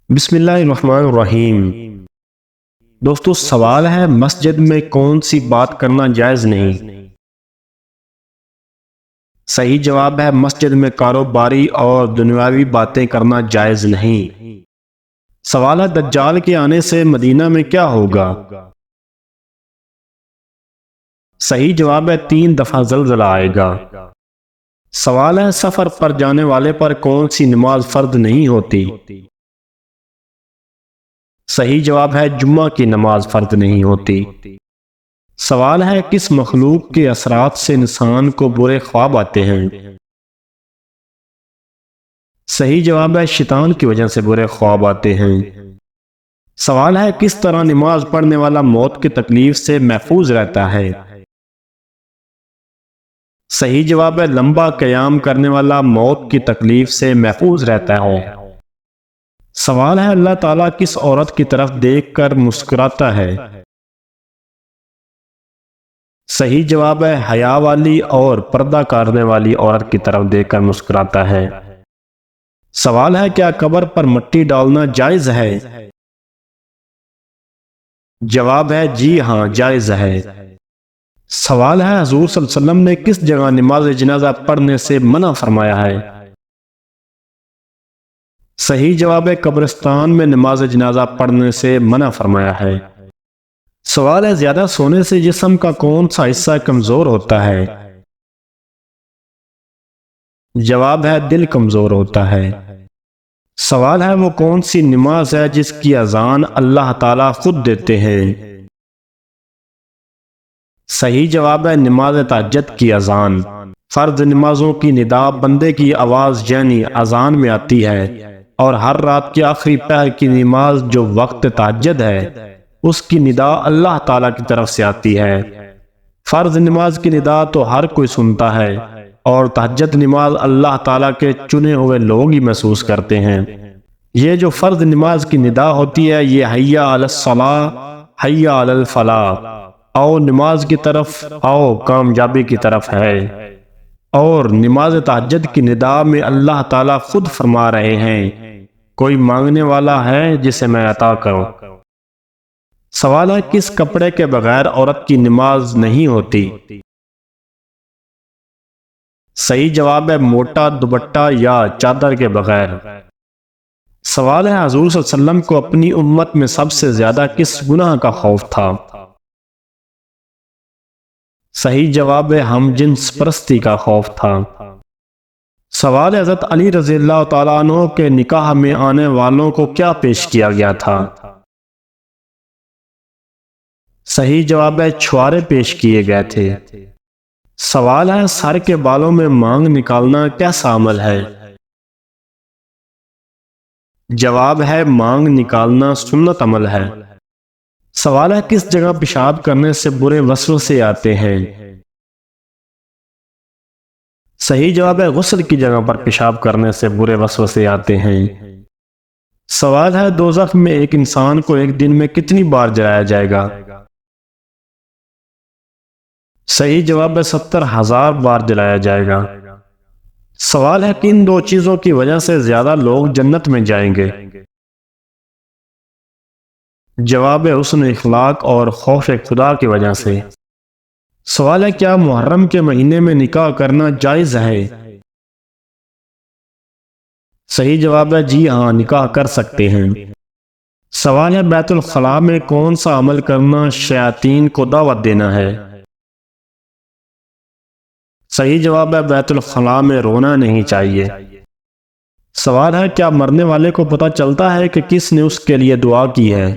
بسم اللہ الرحمن الرحیم۔ دوستو، سوال ہے مسجد میں کون سی بات کرنا جائز نہیں؟ صحیح جواب ہے مسجد میں کاروباری اور دنیاوی باتیں کرنا جائز نہیں۔ سوال ہے دجال کے آنے سے مدینہ میں کیا ہوگا؟ صحیح جواب ہے 3 دفعہ زلزلہ آئے گا۔ سوال ہے سفر پر جانے والے پر کون سی نماز فرض نہیں ہوتی؟ صحیح جواب ہے جمعہ کی نماز فرض نہیں ہوتی۔ سوال ہے کس مخلوق کے اثرات سے انسان کو برے خواب آتے ہیں؟ صحیح جواب ہے شیطان کی وجہ سے برے خواب آتے ہیں۔ سوال ہے کس طرح نماز پڑھنے والا موت کی تکلیف سے محفوظ رہتا ہے؟ صحیح جواب ہے لمبا قیام کرنے والا موت کی تکلیف سے محفوظ رہتا ہے۔ سوال ہے اللہ تعالیٰ کس عورت کی طرف دیکھ کر مسکراتا ہے؟ صحیح جواب ہے حیا والی اور پردہ کرنے والی عورت کی طرف دیکھ کر مسکراتا ہے۔ سوال ہے کیا قبر پر مٹی ڈالنا جائز ہے؟ جواب ہے جی ہاں جائز ہے۔ سوال ہے حضور صلی اللہ علیہ وسلم نے کس جگہ نماز جنازہ پڑھنے سے منع فرمایا ہے؟ صحیح جواب ہے قبرستان میں نماز جنازہ پڑھنے سے منع فرمایا ہے۔ سوال ہے زیادہ سونے سے جسم کا کون سا حصہ کمزور ہوتا ہے؟ جواب ہے دل کمزور ہوتا ہے۔ سوال ہے وہ کون سی نماز ہے جس کی اذان اللہ تعالیٰ خود دیتے ہیں؟ صحیح جواب ہے نماز تہجد کی اذان۔ فرض نمازوں کی ندا بندے کی آواز یعنی اذان میں آتی ہے، اور ہر رات کی آخری پہر کی نماز جو وقت تہجد ہے اس کی ندا اللہ تعالیٰ کی طرف سے آتی ہے۔ فرض نماز کی ندا تو ہر کوئی سنتا ہے، اور تہجد نماز اللہ تعالیٰ کے چنے ہوئے لوگ ہی محسوس کرتے ہیں۔ یہ جو فرض نماز کی ندا ہوتی ہے یہ حی علی الصلاۃ حی علی الفلاح، آؤ نماز کی طرف، آؤ کامیابی کی طرف ہے۔ اور نماز تہجد کی ندا میں اللہ تعالیٰ خود فرما رہے ہیں کوئی مانگنے والا ہے جسے میں عطا کروں۔ سوال ہے کس کپڑے کے بغیر عورت کی نماز نہیں ہوتی؟ صحیح جواب ہے موٹا دوپٹہ یا چادر کے بغیر۔ سوال ہے حضور صلی اللہ علیہ وسلم کو اپنی امت میں سب سے زیادہ کس گناہ کا خوف تھا؟ صحیح جواب ہے ہم جنس پرستی کا خوف تھا۔ سوال ہے حضرت علی رضی اللہ تعالیٰ عنہ کے نکاح میں آنے والوں کو کیا پیش کیا گیا تھا؟ صحیح جواب ہے چھوارے پیش کیے گئے تھے۔ سوال ہے سر کے بالوں میں مانگ نکالنا کیسا عمل ہے؟ جواب ہے مانگ نکالنا سنت عمل ہے۔ سوال ہے کس جگہ پیشاب کرنے سے برے وسوسے آتے ہیں؟ صحیح جواب ہے غسل کی جگہ پر پیشاب کرنے سے برے وسوسے آتے ہیں۔ سوال ہے دوزخ میں ایک انسان کو ایک دن میں کتنی بار جلایا جائے گا؟ صحیح جواب ہے 70,000 بار جلایا جائے گا۔ سوال ہے کن 2 چیزوں کی وجہ سے زیادہ لوگ جنت میں جائیں گے؟ جواب ہے حسن اخلاق اور خوف خدا کی وجہ سے۔ سوال ہے کیا محرم کے مہینے میں نکاح کرنا جائز ہے؟ صحیح جواب ہے جی ہاں نکاح کر سکتے ہیں۔ سوال ہے بیت الخلاء میں کون سا عمل کرنا شیاطین کو دعوت دینا ہے؟ صحیح جواب ہے بیت الخلاء میں رونا نہیں چاہیے۔ سوال ہے کیا مرنے والے کو پتہ چلتا ہے کہ کس نے اس کے لیے دعا کی ہے؟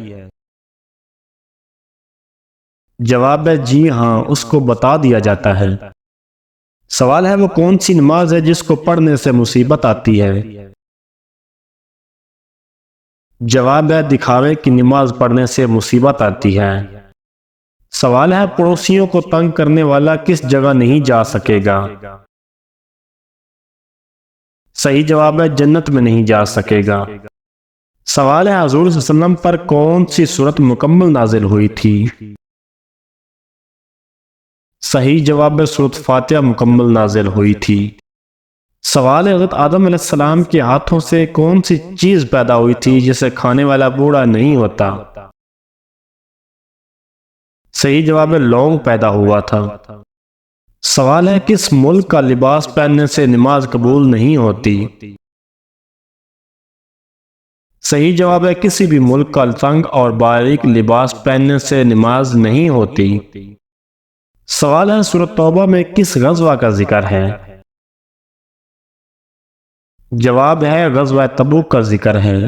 جواب ہے جی ہاں اس کو بتا دیا جاتا ہے۔ سوال ہے وہ کون سی نماز ہے جس کو پڑھنے سے مصیبت آتی ہے؟ جواب ہے دکھاوے کی نماز پڑھنے سے مصیبت آتی ہے۔ سوال ہے پڑوسیوں کو تنگ کرنے والا کس جگہ نہیں جا سکے گا؟ صحیح جواب ہے جنت میں نہیں جا سکے گا۔ سوال ہے حضور صلی اللہ علیہ وسلم پر کون سی سورت مکمل نازل ہوئی تھی؟ صحیح جواب ہے سورت فاتحہ مکمل نازل ہوئی تھی۔ سوال ہے، حضرت آدم علیہ السلام کے ہاتھوں سے کون سی چیز پیدا ہوئی تھی جسے کھانے والا بوڑھا نہیں ہوتا؟ صحیح جواب ہے لونگ پیدا ہوا تھا۔ سوال ہے، کس ملک کا لباس پہننے سے نماز قبول نہیں ہوتی؟ صحیح جواب ہے کسی بھی ملک کا تنگ اور باریک لباس پہننے سے نماز نہیں ہوتی۔ سوال ہے، سورۃ توبہ میں کس غزوہ کا ذکر ہے؟ جواب ہے غزوہ تبوک کا ذکر ہے۔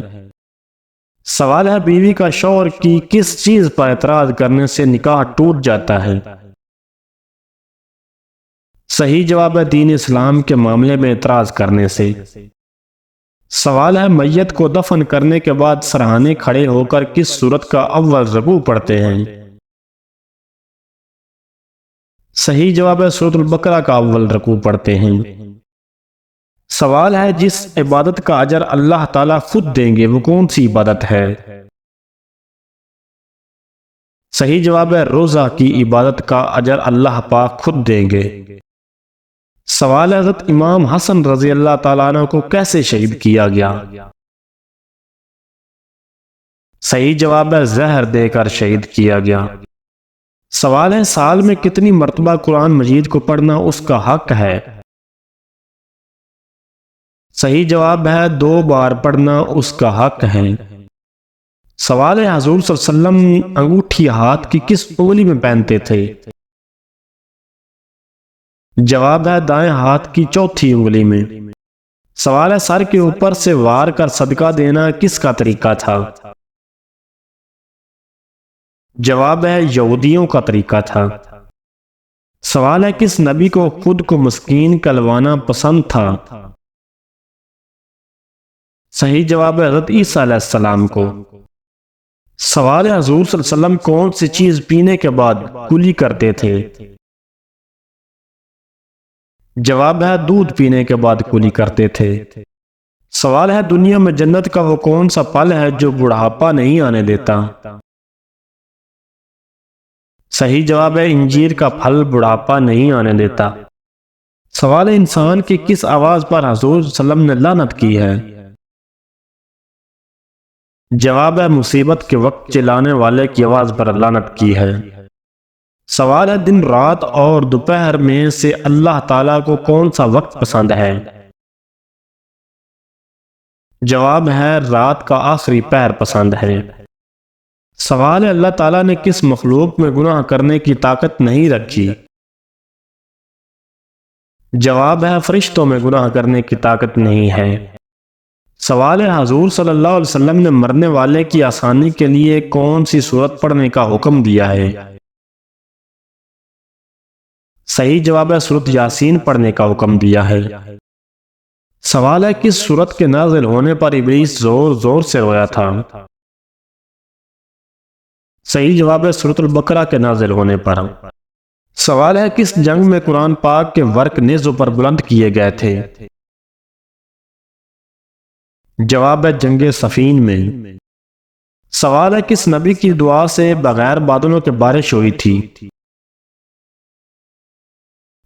سوال ہے، بیوی کا شوہر کی کس چیز پر اعتراض کرنے سے نکاح ٹوٹ جاتا ہے؟ صحیح جواب ہے دین اسلام کے معاملے میں اعتراض کرنے سے۔ سوال ہے، میت کو دفن کرنے کے بعد سرہانے کھڑے ہو کر کس سورت کا اول رکوع پڑھتے ہیں؟ صحیح جواب ہے سورۃ البقرہ کا اول رکوع پڑھتے ہیں۔ سوال ہے، جس عبادت کا اجر اللہ تعالیٰ خود دیں گے وہ کون سی عبادت ہے؟ صحیح جواب ہے روزہ کی عبادت کا اجر اللہ پاک خود دیں گے۔ سوال ہے، حضرت امام حسن رضی اللہ تعالیٰ عنہ کو کیسے شہید کیا گیا؟ صحیح جواب ہے زہر دے کر شہید کیا گیا۔ سوال ہے، سال میں کتنی مرتبہ قرآن مجید کو پڑھنا اس کا حق ہے؟ صحیح جواب ہے 2 بار پڑھنا اس کا حق ہے۔ سوال ہے، حضور صلی اللہ علیہ وسلم انگوٹھی ہاتھ کی کس انگلی میں پہنتے تھے؟ جواب ہے دائیں ہاتھ کی چوتھی انگلی میں۔ سوال ہے، سر کے اوپر سے وار کر صدقہ دینا کس کا طریقہ تھا؟ جواب ہے یہودیوں کا طریقہ تھا۔ سوال ہے، کس نبی کو خود کو مسکین کہلوانا پسند تھا؟ صحیح جواب ہے حضرت عیسیٰ علیہ السلام کو۔ سوال ہے، حضور صلی اللہ علیہ وسلم کون سی چیز پینے کے بعد کلی کرتے تھے؟ جواب ہے دودھ پینے کے بعد کلی کرتے تھے۔ سوال ہے، دنیا میں جنت کا وہ کون سا پھل ہے جو بڑھاپا نہیں آنے دیتا؟ صحیح جواب ہے انجیر کا پھل بڑھاپا نہیں آنے دیتا۔ سوال ہے، انسان کی کس آواز پر حضور صلی اللہ علیہ وسلم نے لعنت کی ہے؟ جواب ہے مصیبت کے وقت چلانے والے کی آواز پر لعنت کی ہے۔ سوال ہے، دن رات اور دوپہر میں سے اللہ تعالیٰ کو کون سا وقت پسند ہے؟ جواب ہے رات کا آخری پہر پسند ہے۔ سوال ہے، اللہ تعالیٰ نے کس مخلوق میں گناہ کرنے کی طاقت نہیں رکھی؟ جواب ہے فرشتوں میں گناہ کرنے کی طاقت نہیں ہے۔ سوال ہے، حضور صلی اللہ علیہ وسلم نے مرنے والے کی آسانی کے لیے کون سی سورت پڑھنے کا حکم دیا ہے؟ صحیح جواب ہے سورۃ یاسین پڑھنے کا حکم دیا ہے۔ سوال ہے، کس سورت کے نازل ہونے پر ابلیس زور زور سے رویا تھا؟ صحیح جواب ہے سورۃ البقرہ کے نازل ہونے پر۔ سوال ہے، کس جنگ میں قرآن پاک کے ورق نیزوں پر بلند کیے گئے تھے؟ جواب ہے جنگ صفین میں۔ سوال ہے، کس نبی کی دعا سے بغیر بادلوں کے بارش ہوئی تھی؟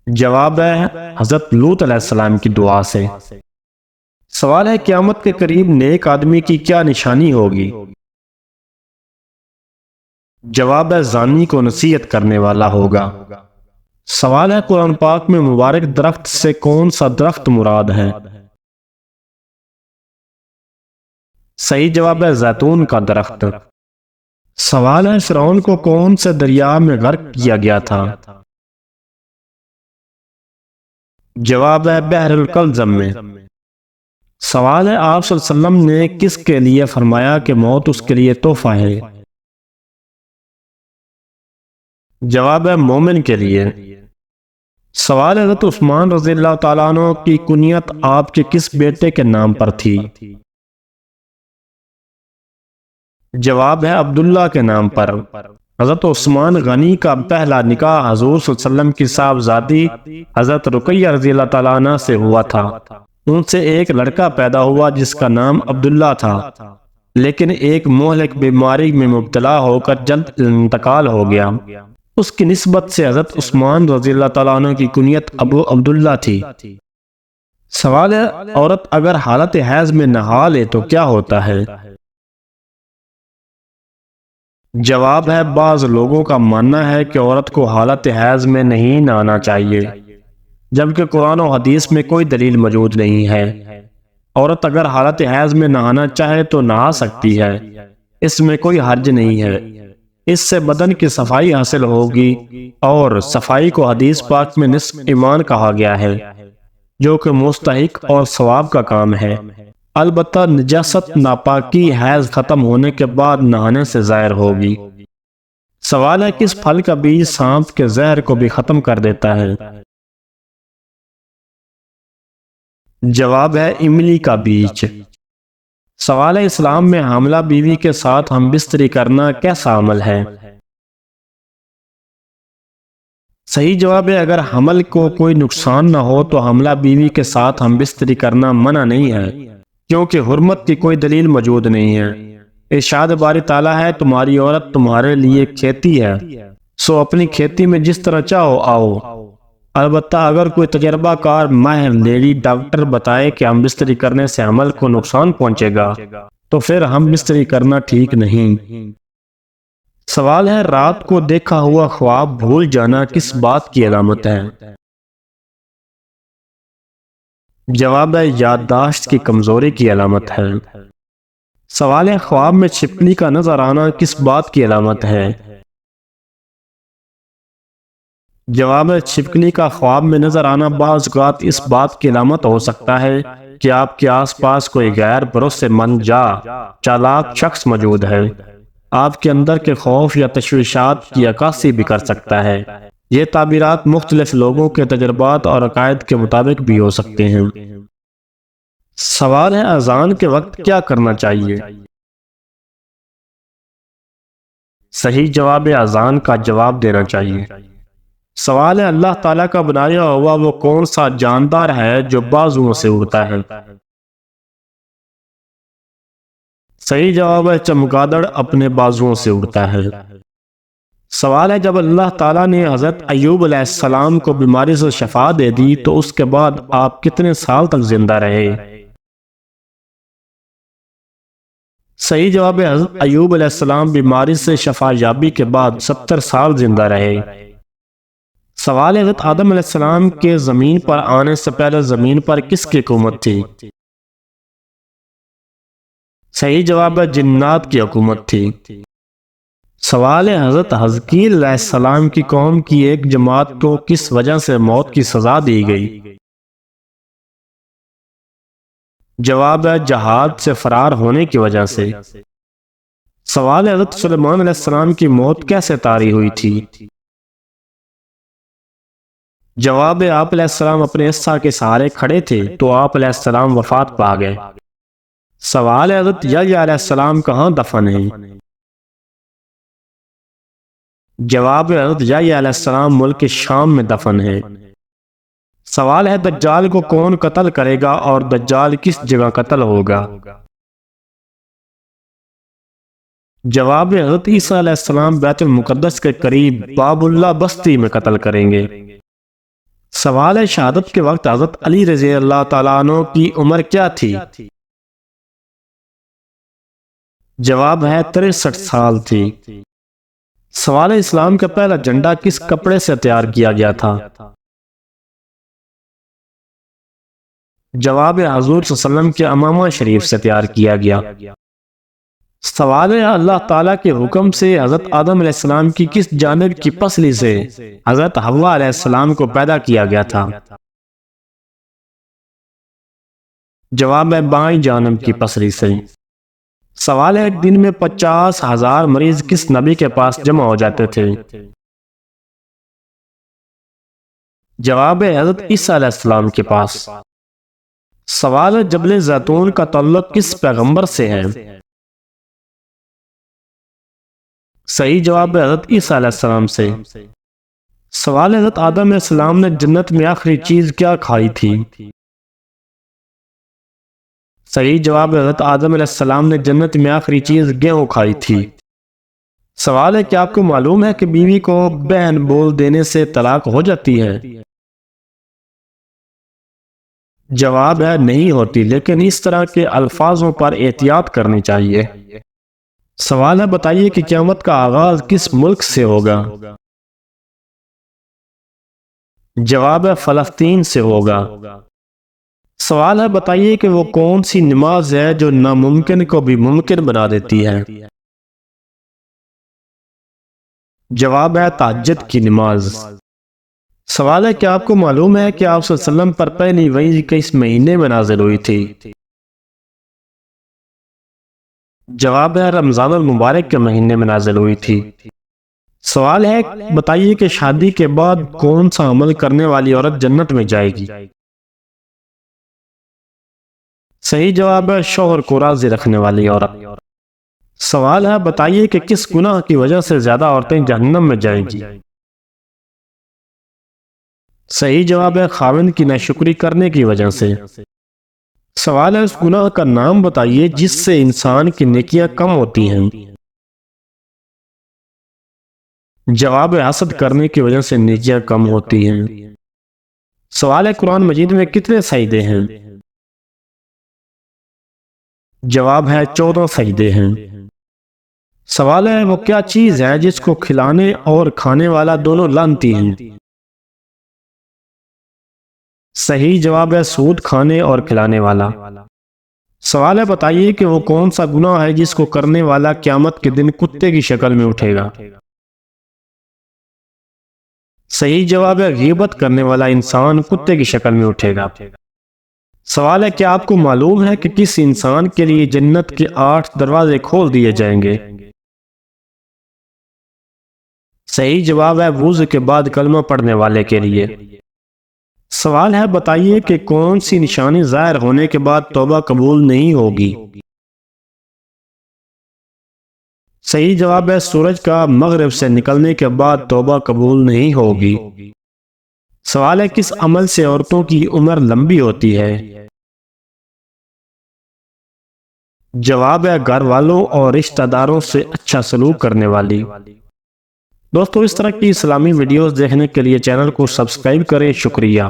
جواب ہے حضرت لوط علیہ السلام کی دعا سے۔ سوال ہے، قیامت کے قریب نیک آدمی کی کیا نشانی ہوگی؟ جواب ہے زانی کو نصیحت کرنے والا ہوگا۔ سوال ہے، قرآن پاک میں مبارک درخت سے کون سا درخت مراد ہے؟ صحیح جواب ہے زیتون کا درخت۔ سوال ہے، فرعون کو کون سے دریا میں غرق کیا گیا تھا؟ جواب ہے بحر الکلزم میں۔ سوال ہے، آپ صلی اللہ علیہ وسلم نے کس کے لیے فرمایا کہ موت اس کے لیے تحفہ ہے؟ جواب ہے مومن کے لیے۔ سوال ہے، حضرت عثمان رضی اللہ تعالیٰ عنہ کی کنیت آپ کے کس بیٹے کے نام پر تھی؟ جواب ہے عبداللہ کے نام پر۔ حضرت عثمان غنی کا پہلا نکاح حضور صلی اللہ علیہ وسلم کی صاحبزادی حضرت رقیہ رضی اللہ تعالیٰ عنہ سے ہوا تھا۔ ان سے ایک لڑکا پیدا ہوا جس کا نام عبداللہ تھا، لیکن ایک مہلک بیماری میں مبتلا ہو کر جلد انتقال ہو گیا۔ اس کی نسبت سے حضرت عثمان رضی اللہ تعالیٰ عنہ کی کنیت ابو عبداللہ تھی۔ سوال ہے، عورت اگر حالت حیض میں نہا لے تو کیا ہوتا ہے؟ جواب ہے، بعض لوگوں کا ماننا ہے کہ عورت کو حالت حیض میں نہیں نہانا چاہیے، جبکہ قرآن و حدیث میں کوئی دلیل موجود نہیں ہے۔ عورت اگر حالت حیض میں نہانا چاہے تو نہا سکتی ہے، اس میں کوئی حرج نہیں ہے۔ اس سے بدن کی صفائی حاصل ہوگی، اور صفائی کو حدیث پاک میں نصف ایمان کہا گیا ہے، جو کہ مستحق اور ثواب کا کام ہے۔ البتہ نجاست ناپاکی حیض ختم ہونے کے بعد نہانے سے ظاہر ہوگی۔ سوال ہے، کس پھل کا بیج سانپ کے زہر کو بھی ختم کر دیتا ہے؟ جواب ہے، املی کا بیج۔ سوال ہے، اسلام میں حاملہ بیوی کے ساتھ ہم بستری کرنا کیسا عمل ہے؟ صحیح جواب ہے، اگر حمل کو کوئی نقصان نہ ہو تو حاملہ بیوی کے ساتھ ہم بستری کرنا منع نہیں ہے، کیونکہ حرمت کی کوئی دلیل موجود نہیں ہے۔ ارشاد باری تعالیٰ ہے، تمہاری عورت تمہارے لیے کھیتی ہے، سو اپنی کھیتی میں جس طرح چاہو آؤ۔ البتہ اگر کوئی تجربہ کار ماہر لیڈی ڈاکٹر بتائے کہ ہم بستری کرنے سے حمل کو نقصان پہنچے گا، تو پھر ہم بستری کرنا ٹھیک نہیں۔ سوال ہے، رات کو دیکھا ہوا خواب بھول جانا کس بات کی علامت ہے؟ جواب ہے، یادداشت کی کمزوری کی علامت ہے۔ سوال ہے، خواب میں چھپکلی کا نظر آنا کس بات کی علامت ہے؟ جواب ہے، چھپکلی کا خواب میں نظر آنا بعض اوقات اس بات کی علامت ہو سکتا ہے کہ آپ کے آس پاس کوئی غیر بھروسے مند چالاک شخص موجود ہے۔ آپ کے اندر کے خوف یا تشویشات کی عکاسی بھی کر سکتا ہے۔ یہ تعبیرات مختلف لوگوں کے تجربات اور عقائد کے مطابق بھی ہو سکتے ہیں۔ سوال ہے، اذان کے وقت کیا کرنا چاہیے؟ صحیح جواب ہے، اذان کا جواب دینا چاہیے۔ سوال ہے، اللہ تعالیٰ کا بنایا ہوا وہ کون سا جاندار ہے جو بازوؤں سے اڑتا ہے؟ صحیح جواب ہے، چمگادڑ اپنے بازوؤں سے اڑتا ہے۔ سوال ہے، جب اللہ تعالیٰ نے حضرت ایوب علیہ السلام کو بیماری سے شفا دے دی تو اس کے بعد آپ کتنے سال تک زندہ رہے؟ صحیح جواب ہے، حضرت ایوب علیہ السلام بیماری سے شفا یابی کے بعد 70 سال زندہ رہے۔ سوال ہے، حضرت آدم علیہ السلام کے زمین پر آنے سے پہلے زمین پر کس کی حکومت تھی؟ صحیح جواب ہے، جنات کی حکومت تھی۔ سوال ہے، حضرت حزقیل علیہ السلام کی قوم کی ایک جماعت کو کس وجہ سے موت کی سزا دی گئی؟ جواب ہے، جہاد سے فرار ہونے کی وجہ سے۔ سوال ہے، حضرت سلیمان علیہ السلام کی موت کیسے طاری ہوئی تھی؟ جواب ہے، آپ علیہ السلام اپنے عصا کے سہارے کھڑے تھے تو آپ علیہ السلام وفات پا گئے۔ سوال ہے، حضرت یحییٰ علیہ السلام کہاں دفن ہیں؟ جواب ہے، حضرت یحییٰ علیہ السلام ملک شام میں دفن ہے۔ سوال ہے، دجال کو کون قتل کرے گا اور دجال کس جگہ قتل ہوگا؟ جواب ہے، حضرت عیسیٰ علیہ السلام بیت المقدس کے قریب باب اللہ بستی میں قتل کریں گے۔ سوال ہے، شہادت کے وقت حضرت علی رضی اللہ تعالیٰ عنہ کی عمر کیا تھی؟ جواب ہے، 63 سال تھی۔ سوال ہے، اسلام کا پہلا جھنڈا کس کپڑے سے تیار کیا گیا تھا؟ جواب ہے، حضور صلی اللہ علیہ وسلم کے امامہ شریف سے تیار کیا گیا۔ سوال ہے، اللہ تعالیٰ کے حکم سے حضرت آدم علیہ السلام کی کس جانب کی پسلی سے حضرت حوا علیہ السلام کو پیدا کیا گیا تھا؟ جواب ہے، بائیں جانب کی پسلی سے۔ سوال ہے، ایک دن میں 50,000 مریض کس نبی کے پاس جمع ہو جاتے تھے؟ جواب ہے، حضرت عیسیٰ علیہ السلام کے پاس۔ سوال ہے، جبل زیتون کا تعلق کس پیغمبر سے ہے؟ صحیح جواب ہے، حضرت عیسیٰ علیہ السلام سے۔ سوال ہے، حضرت آدم علیہ السلام نے جنت میں آخری چیز کیا کھائی تھی؟ صحیح جواب ہے، حضرت آدم علیہ السلام نے جنت میں آخری چیز گیہوں کھائی تھی۔ سوال ہے، کیا آپ کو معلوم ہے کہ بیوی کو بہن بول دینے سے طلاق ہو جاتی ہے؟ جواب ہے نہیں ہوتی، لیکن اس طرح کے الفاظوں پر احتیاط کرنی چاہیے۔ سوال ہے بتائیے کہ قیامت کا آغاز کس ملک سے ہوگا؟ جواب ہے فلسطین سے ہوگا۔ سوال ہے بتائیے کہ وہ کون سی نماز ہے جو ناممکن کو بھی ممکن بنا دیتی ہے؟ جواب ہے تہجد کی نماز۔ سوال ہے کہ آپ کو معلوم ہے کہ آپ صلی اللہ علیہ وسلم پر پہلی وحی کس مہینے میں نازل ہوئی تھی؟ جواب ہے رمضان المبارک کے مہینے میں نازل ہوئی تھی۔ سوال ہے بتائیے کہ شادی کے بعد کون سا عمل کرنے والی عورت جنت میں جائے گی؟ صحیح جواب ہے شوہر کو راضی رکھنے والی عورت۔ سوال ہے بتائیے کہ کس گناہ کی وجہ سے زیادہ عورتیں جہنم میں جائیں گی؟ صحیح جواب ہے خاوند کی ناشکری کرنے کی وجہ سے۔ سوال ہے اس گناہ کا نام بتائیے جس سے انسان کی نیکیاں کم ہوتی ہیں۔ جواب ہے حسد کرنے کی وجہ سے نیکیاں کم ہوتی ہیں۔ سوال ہے قرآن مجید میں کتنے سجدے ہیں؟ جواب ہے 14 سجدے ہیں۔ سوال ہے وہ کیا چیز ہے جس کو کھلانے اور کھانے والا دونوں لعنتی ہیں؟ صحیح جواب ہے سود کھانے اور کھلانے والا۔ سوال ہے بتائیے کہ وہ کون سا گناہ ہے جس کو کرنے والا قیامت کے دن کتے کی شکل میں اٹھے گا؟ صحیح جواب ہے غیبت کرنے والا انسان کتے کی شکل میں اٹھے گا۔ سوال ہے کیا آپ کو معلوم ہے کہ کس انسان کے لیے جنت کے 8 دروازے کھول دیے جائیں گے؟ صحیح جواب ہے وضو کے بعد کلمہ پڑھنے والے کے لیے۔ سوال ہے بتائیے کہ کون سی نشانی ظاہر ہونے کے بعد توبہ قبول نہیں ہوگی؟ صحیح جواب ہے سورج کا مغرب سے نکلنے کے بعد توبہ قبول نہیں ہوگی۔ سوال ہے کس عمل سے عورتوں کی عمر لمبی ہوتی ہے؟ جواب ہے گھر والوں اور رشتہ داروں سے اچھا سلوک کرنے والی۔ دوستو اس طرح کی اسلامی ویڈیوز دیکھنے کے لیے چینل کو سبسکرائب کریں۔ شکریہ۔